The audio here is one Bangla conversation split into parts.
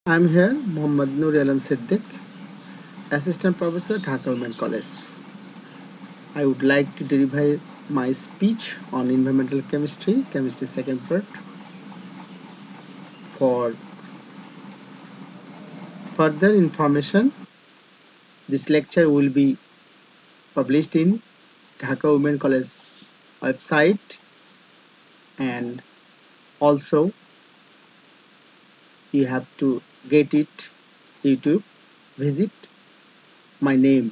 I'm here, Mohammad Noor Alam Siddiq, Assistant Professor, Dhaka Women College. I would like to derive my speech on environmental chemistry, chemistry second part. For further information, this lecture will be published in Dhaka Women College website, and also you have to get it YouTube. Visit my name.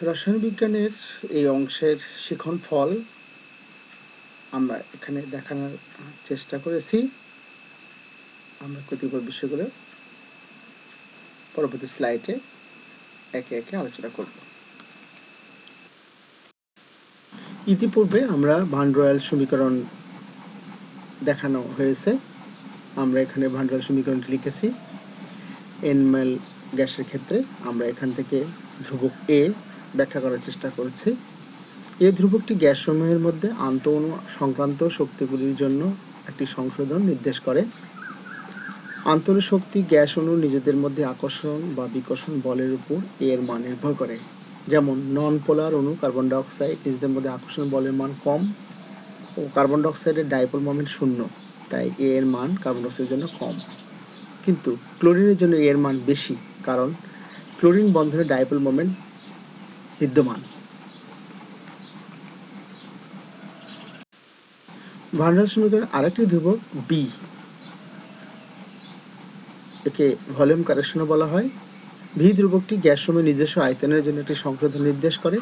রসায়ন বিজ্ঞানের এই অংশের শিক্ষণফল আমরা এখানে দেখানোর চেষ্টা করেছি। আমরা কতিপয় বিষয়গুলো পরবর্তী স্লাইডে একে একে আলোচনা করব। ইতিপূর্বে আমরা ভান রয়েল সমীকরণ দেখানো হয়েছে। আমরা এখানে ভান রয়েল সমীকরণটি লিখেছি। এনএমএল গ্যাসের ক্ষেত্রে আমরা এখান থেকে ধ্রুবক এ ব্যাখ্যা করার চেষ্টা করেছি। এই ধ্রুবকটি গ্যাস সমূহের মধ্যে আন্তঃঅণু সংক্রান্ত শক্তিগুলির জন্য একটি সংশোধন নির্দেশ করে। আন্তঃঅণু শক্তি গ্যাস অণু নিজেদের মধ্যে আকর্ষণ বা বিকর্ষণ বলের উপর এর মান নির্ভর করে। যেমন নন পোলার অণু কার্বন ডাই অক্সাইড নিজেদের মধ্যে আকর্ষণ বলের মান কম ও কার্বন ডাই অক্সাইডের ডাইপোল মোমেন্ট 0, তাই এর মান কার্বন ডাই অক্সাইডের জন্য কম। কিন্তু ক্লোরিনের জন্য এর মান বেশি, কারণ ক্লোরিন বন্ধনে ডাইপোল মোমেন্ট বিদ্যমান। ভান রয়েল সমীকরণের আরেকটি ধ্রুবক বি, একে ভলিউম কারেকশনও বলা হয়। ভি ধ্রুবকটি গ্যাস সমূহের নিজস্ব আয়তনের জন্য একটি সংশোধন নির্দেশ করে।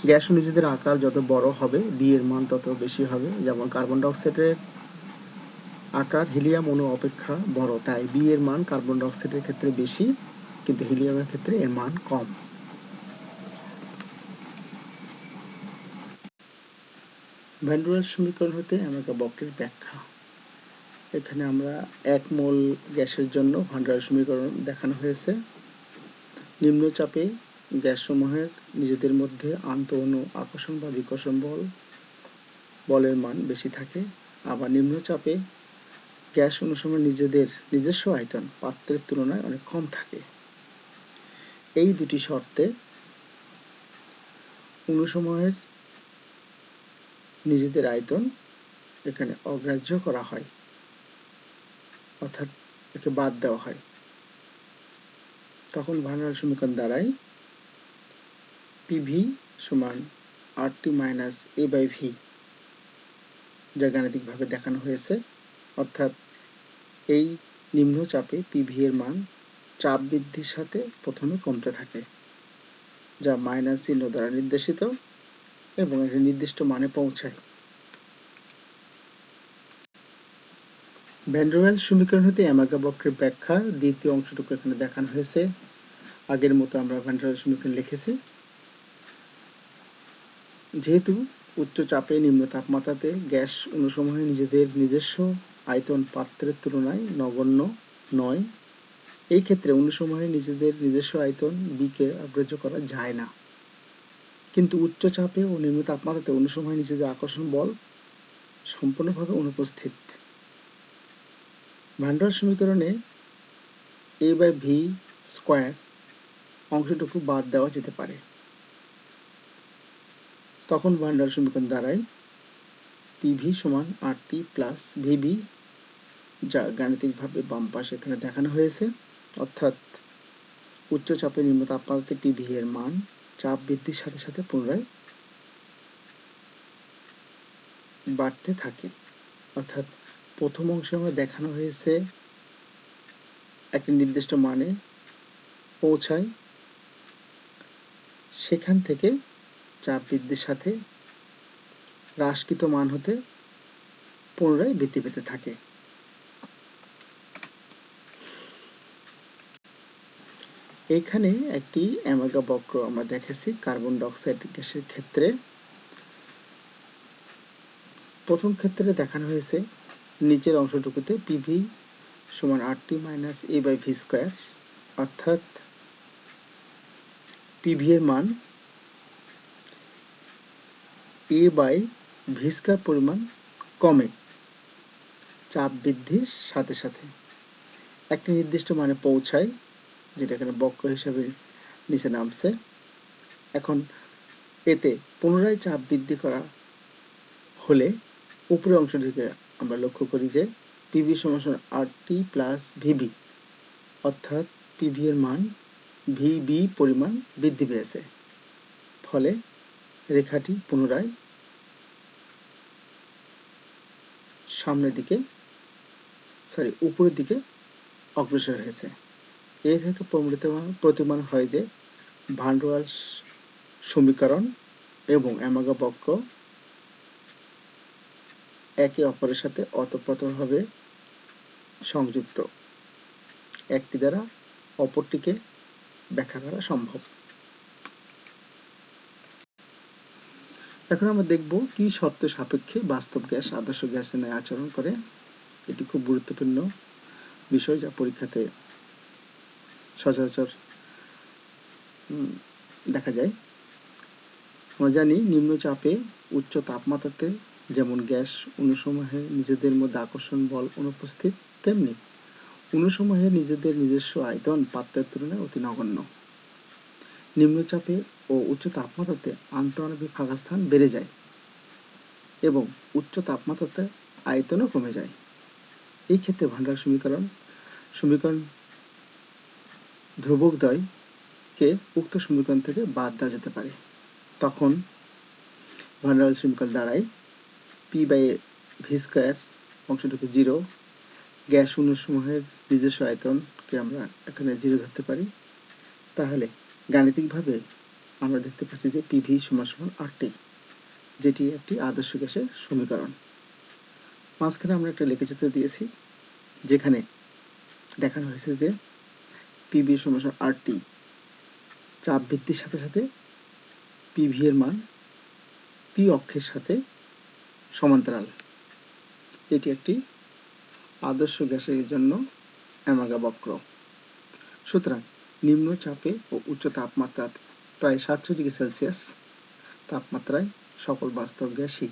গ্যাস ও নিজেদের আকার যত বড় হবে বি এর মান তত বেশি হবে। যেমন কার্বন ডাই অক্সাইডের আকার হিলিয়াম অণু অপেক্ষা বড়, তাই বি এর মান কার্বন ডাই অক্সাইডের ক্ষেত্রে বেশি, কিন্তু হিলিয়ামের ক্ষেত্রে এর মান কম। ভান রয়েল সমীকরণ হতে আমাকে বক্রের ব্যাখ্যা। এখানে আমরা 1 মোল গ্যাসের জন্য ভান রয়েল সমীকরণ দেখানো হয়েছে। নিম্নচাপে গ্যাস সমূহের নিজেদের মধ্যে আন্তঃঅণু আকর্ষণ বা বিকর্ষণ বলের মান বেশি থাকে। আবার নিম্নচাপে গ্যাস অণুসমূহের নিজেদের নিজস্ব আয়তন পাত্রের তুলনায় অনেক কম থাকে। এই দুটি শর্তে অণুসমূহের নিজেদের আয়তন এখানে অগ্রাহ্য করা হয়, অর্থাৎ একে বাদ দেওয়া হয়। তখন ভান রয়েল সমীকরণ দাঁড়ায় পিভি সমান RT minus A by V, যা গাণিতিকভাবে দেখানো হয়েছে। অর্থাৎ এই নিম্নচাপে পিভি এর মান চাপ বৃদ্ধির সাথে প্রথমে কমতে থাকে, যা মাইনাস চিহ্ন দ্বারা নির্দেশিত এবং একটি নির্দিষ্ট মানে পৌঁছায়। ভান রয়েল সমীকরণ হতে অ্যামাগা বক্রের ব্যাখ্যা দ্বিতীয় অংশটুকু এখানে দেখানো হয়েছে। আগের মতো আমরা ভান রয়েল সমীকরণ লিখেছি। যেহেতু উচ্চ চাপে নিম্ন তাপমাত্রাতে গ্যাস অণুসমূহের নিজেদের নিজস্ব আয়তন পাত্রের তুলনায় নগণ্য নয়, এই ক্ষেত্রে অণুসমূহের নিজেদের নিজস্ব আয়তন বিকে অগ্রাহ্য করা যায় না। কিন্তু উচ্চ চাপে ও নিম্ন তাপমাত্রাতে অণুসমূহের নিজেদের আকর্ষণ বল সম্পূর্ণভাবে অনুপস্থিত। ভান রয়েল সমীকরণে এ বাই ভি স্কয়ার অংশটুকু বাদ দেওয়া যেতে পারে। তখন ভান রয়েল সমীকরণ দাঁড়ায় পিভি সমান আরটি প্লাস ভিবি, যা গাণিতিকভাবে বাম পাশে এখানে দেখানো হয়েছে। অর্থাৎ উচ্চ চাপে নিম্ন তাপমাত্রাতে পিভি এর মান চাপ বৃদ্ধির সাথে সাথে পুনরায় বাড়তে থাকে। অর্থাৎ প্রথম অংশে আমরা দেখানো হয়েছে একটি নির্দিষ্ট মানে পৌঁছায়, সেখান থেকে চাপ বৃদ্ধির সাথে হ্রাসকৃত মান হতে পুনরায় বৃদ্ধি পেতে থাকে। এখানে একটি অ্যামাগা বক্র আমরা দেখেছি কার্বন ডাই অক্সাইড গ্যাসের ক্ষেত্রে। প্রথম ক্ষেত্রে দেখানো হয়েছে নিচের অংশটুকুতে পিভি সমান RT minus A by V square, অর্থাৎ পিভি এর মান এ বাই ভি স্কয়ার পরিমাণ কমে চাপ বৃদ্ধির সাথে সাথে একটি নির্দিষ্ট মানে পৌঁছায়, যেটা এখানে বক্র হিসাবে নিচে নামছে। এখন এতে পুনরায় চাপ বৃদ্ধি করা হলে উপরের অংশটিকে আমরা লক্ষ্য করি যে পিভি সমান RT প্লাস ভিভি, অর্থাৎ পিভি এর মান ভিবি পরিমাণ বৃদ্ধি পেয়েছে। ফলে রেখাটি পুনরায় উপরের দিকে অগ্রসর হয়েছে। এর থেকে প্রতীয়মান হয় যে ভান ডের ওয়ালস সমীকরণ এবং অ্যামাগা বক্র একে অপরের সাথে ওতপ্রোতভাবে সংযুক্ত, একটি দ্বারা অপরটিকে ব্যাখ্যা করা সম্ভব। এখন আমরা দেখব কি শর্ত সাপেক্ষে বাস্তব গ্যাস আদর্শ গ্যাসের ন্যায় আচরণ করে। এটি খুব গুরুত্বপূর্ণ বিষয়, যা পরীক্ষাতে সচরাচর দেখা যায়। আমরা জানি নিম্ন চাপে উচ্চ তাপমাত্রাতে যেমন গ্যাস অণুসমূহে নিজেদের মধ্যে আকর্ষণ বল অনুপস্থিত, তেমনি অণুসমূহে নিজেদের নিজস্ব আয়তন পাত্রের তুলনায় অতি নগণ্য। নিম্নচাপে ও উচ্চ তাপমাত্রাতে আন্তঃআণবিক ফাঁকাস্থান বেড়ে যায় এবং উচ্চ তাপমাত্রাতে আয়তনও কমে যায়। এই ক্ষেত্রে ভান ডের ওয়ালস সমীকরণ ধ্রুবকদ্বয়কে উক্ত সমীকরণ থেকে বাদ দেওয়া যেতে পারে। তখন ভান ডের ওয়ালস সমীকরণ দাঁড়ায় P/v² অংশটুকু 0, গ্যাস অণুসমূহের নিজস্ব আয়তনকে আমরা এখানে 0 ধরতে পারি। তাহলে গাণিতিকভাবে আমরা দেখতে পাচ্ছি যে পিভি সমান RT, যেটি একটি আদর্শ গ্যাসের সমীকরণ। মাঝখানে আমরা একটা লেখচিত্র দিয়েছি, যেখানে দেখানো হয়েছে যে পিভি সমান RT, চাপ বৃদ্ধির সাথে সাথে পিভি এর মান পি অক্ষের সাথে সমান্তরাল। এটি একটি আদর্শ গ্যাসের জন্য অ্যামাগা বক্র। সুতরাং নিম্ন চাপে ও উচ্চ তাপমাত্রা প্রায় 700 ডিগ্রি সেলসিয়াস তাপমাত্রায় সকল বাস্তব গ্যাসই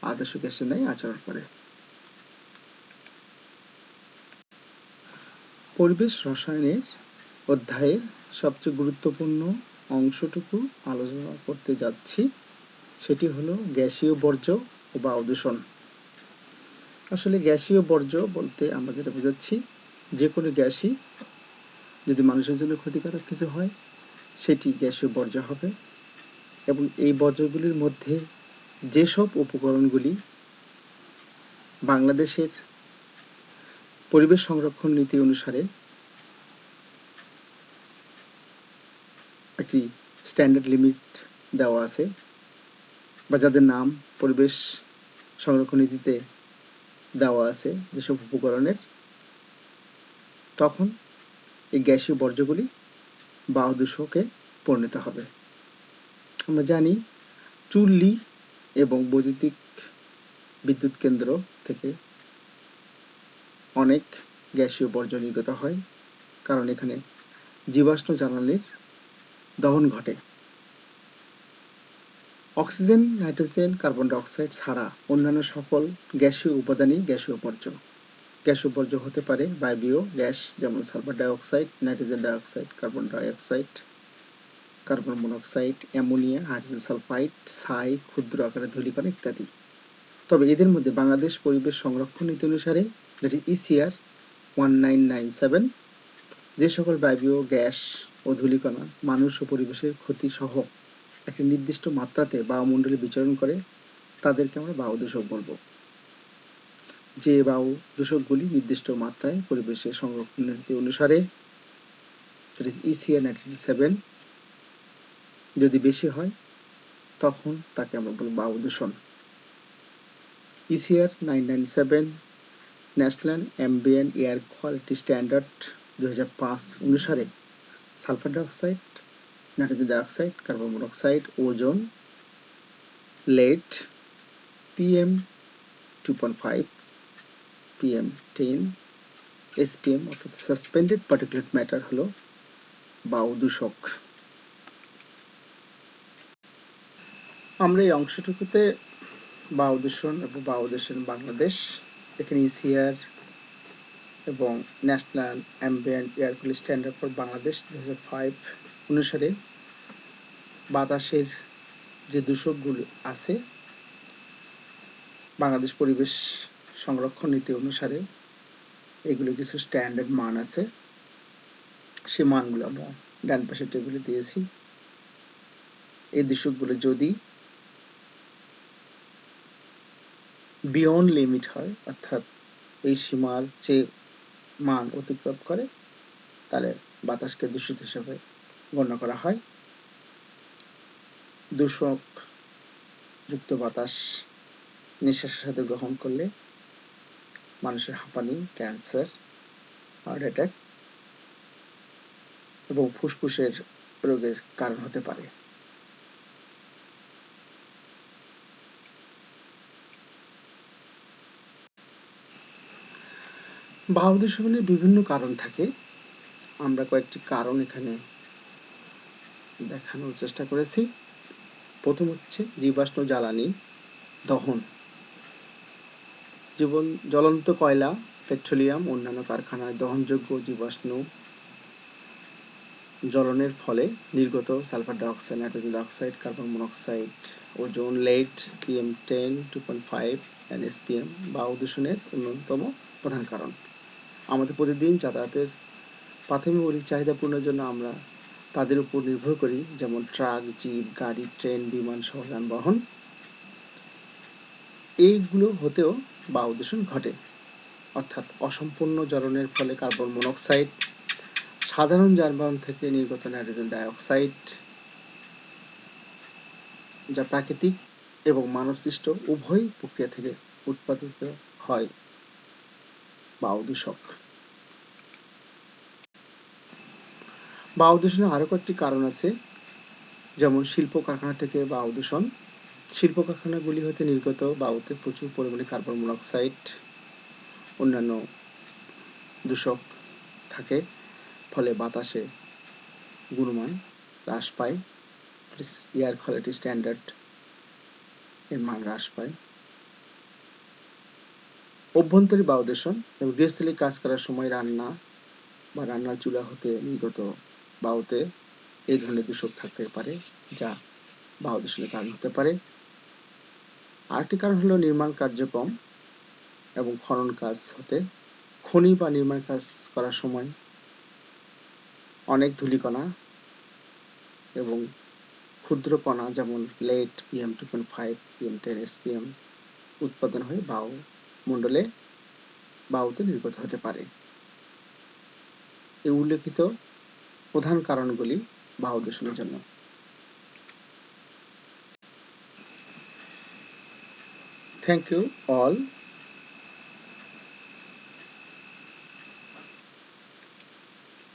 আদর্শ গ্যাসের ন্যায় আচরণ করে। পরিবেশ রসায়নের অধ্যায়ের সবচেয়ে গুরুত্বপূর্ণ অংশটুকু আলোচনা করতে যাচ্ছি, সেটি হলো গ্যাসীয় বর্জ্য ও বায়ু দূষণ। আসলে গ্যাসীয় বর্জ্য বলতে আমরা যেটা বোঝাচ্ছি, যে কোনো গ্যাসই যদি মানুষের জন্য ক্ষতিকারক কিছু হয় সেটি গ্যাসীয় বর্জ্য হবে। এবং এই বর্জ্যগুলির মধ্যে যেসব উপকরণগুলি বাংলাদেশের পরিবেশ সংরক্ষণ নীতি অনুসারে একটি স্ট্যান্ডার্ড লিমিট দেওয়া আছে, বা যাদের নাম পরিবেশ সংরক্ষণ নীতিতে দেওয়া আছে যেসব উপকরণের, তখন এই গ্যাসীয় বর্জ্যগুলি বায়ু দূষকে পরিণত হবে। আমরা জানি চুল্লি এবং বৈদ্যুতিক বিদ্যুৎ কেন্দ্র থেকে অনেক গ্যাসীয় বর্জ্য নির্গত হয়, কারণ এখানে জীবাশ্ম জ্বালানির দহন ঘটে। Oxygen, nitrogen, carbon die oxide ছাড়া অন্যান্য সকল গ্যাসীয় উপাদানই গ্যাসীয় বর্জ্য। গ্যাসীয় বর্জ্য হতে পারে বায়বীয় গ্যাস, যেমন sulphur dioxide, nitrogen dioxide, carbon dioxide, carbon monoxide, ammonia, hydrogen sulphide, ছাই, ক্ষুদ্র আকারের ধূলিকণা ইত্যাদি। তবে এদের মধ্যে বাংলাদেশ পরিবেশ সংরক্ষণ নীতি অনুসারে, যেটি ECR 1997, যে সকল বায়বীয় গ্যাস ও ধূলিকণা মানুষ ও পরিবেশের ক্ষতি সহ একটি নির্দিষ্ট মাত্রাতে বায়ুমণ্ডলে বিচরণ করে, তাদেরকে আমরা বায়ু দূষক বলবো। যে বায়ু দূষকগুলি নির্দিষ্ট মাত্রায় পরিবেশের সংরক্ষণ নীতি অনুসারে ECR 1997 যদি বেশি হয়, তখন তাকে আমরা বলবো বায়ু দূষণ। ECR 997 national ambient air quality standard 2005 অনুসারে sulphur dioxide, nitrogen dioxide, carbon monoxide, ozone, lead, PM 2.5, PM 10, SPM অর্থাৎ সাসপেন্ডেড পার্টিকুলেট ম্যাটার হলো বায়ু দূষক। আমরা এই অংশটুকুতে বায়ু দূষণ এবং বায়ু দূষণ বাংলাদেশ, এখানে ইসিআর এবং national ambient air quality standard for Bangladesh 2005 অনুসারে বাতাসের যে দূষকগুলো আছে, বাংলাদেশ পরিবেশ সংরক্ষণ নীতি অনুসারে এগুলো কিছু স্ট্যান্ডার্ড মান আছে। সে মানগুলো আমরা ডান পাশের টেবিলে দিয়েছি। এই দূষকগুলো যদি বিয়ন্ড লিমিট হয়, অর্থাৎ এই সীমার চেয়ে মান অতিক্রম করে, তাহলে বাতাসকে দূষিত হিসেবে গণ্য করা হয়। দূষক যুক্ত বাতাস নিঃশ্বাসের সাথে গ্রহণ করলে মানুষের হাঁপানি, ক্যান্সার, হার্ট অ্যাটাক এবং ফুসফুসের রোগের কারণ হতে পারে। বায়ু দূষণের বিভিন্ন কারণ থাকে। আমরা কয়েকটি কারণ এখানে দেখানোর চেষ্টা করেছি। প্রথম হচ্ছে জীবাশ্ম জ্বালানি দহন। জ্বলন্ত কয়লা, পেট্রোলিয়াম, অন্যান্য কারখানায় দহনযোগ্য জীবাশ্ম জ্বলনের ফলে নির্গত sulphur dioxide, nitrogen dioxide, carbon monoxide, ozone, lead, PM10, 2.5 NSPM বায়ু দূষণের অন্যতম প্রধান কারণ। আমাদের প্রতিদিন যাতায়াতের প্রাথমিক মৌলিক চাহিদা পূরণের জন্য আমরা তাদের উপর নির্ভর করি, যেমন ট্রাক, জিপ, গাড়ি, ট্রেন, বিমান সহ যানবাহন। এইগুলো হতেও বায়ু দূষণ ঘটে, অর্থাৎ অসম্পূর্ণ জ্বলনের ফলে কার্বন মনোক্সাইড, সাধারণ যানবাহন থেকে নির্গত নাইট্রোজেন ডাইঅক্সাইড, যা প্রাকৃতিক এবং মানবসৃষ্ট উভয় প্রক্রিয়া থেকে উৎপাদিত হয় বায়ু দূষক। বায়ু দূষণের আরো কয়েকটি কারণ আছে, যেমন শিল্প কারখানা থেকে বায়ু দূষণ। শিল্প কারখানাগুলি হতে নির্গত বায়ুতে প্রচুর পরিমাণে কার্বন মনোক্সাইড, অন্যান্য দূষক থাকে, ফলে বাতাসে গুণমান হ্রাস পায়, এয়ার কোয়ালিটি স্ট্যান্ডার্ড এর মান হ্রাস পায়। অভ্যন্তরীণ বায়ু দূষণ এবং গৃহস্থলী কাজ করার সময় রান্না বা রান্নার চুলা হতে নির্গত বায়ুতে এই ধরনের দূষক থাকতে পারে, যা বায়ু দূষণের কারণ হতে পারে। আরেকটি কারণ হলো নির্মাণ কার্যক্রম এবং খনন কাজ হতে খনি বা নির্মাণ কাজ করার সময় অনেক ধূলিকণা এবং ক্ষুদ্র কণা, যেমন লেড, PM2.5, PM10, SPM উৎপাদন হয়ে বায়ুমণ্ডলে বায়ুতে নির্গত হতে পারে। এই উল্লেখিত প্রধান কারণগুলি বায়ু দূষণের জন্য। Thank you all.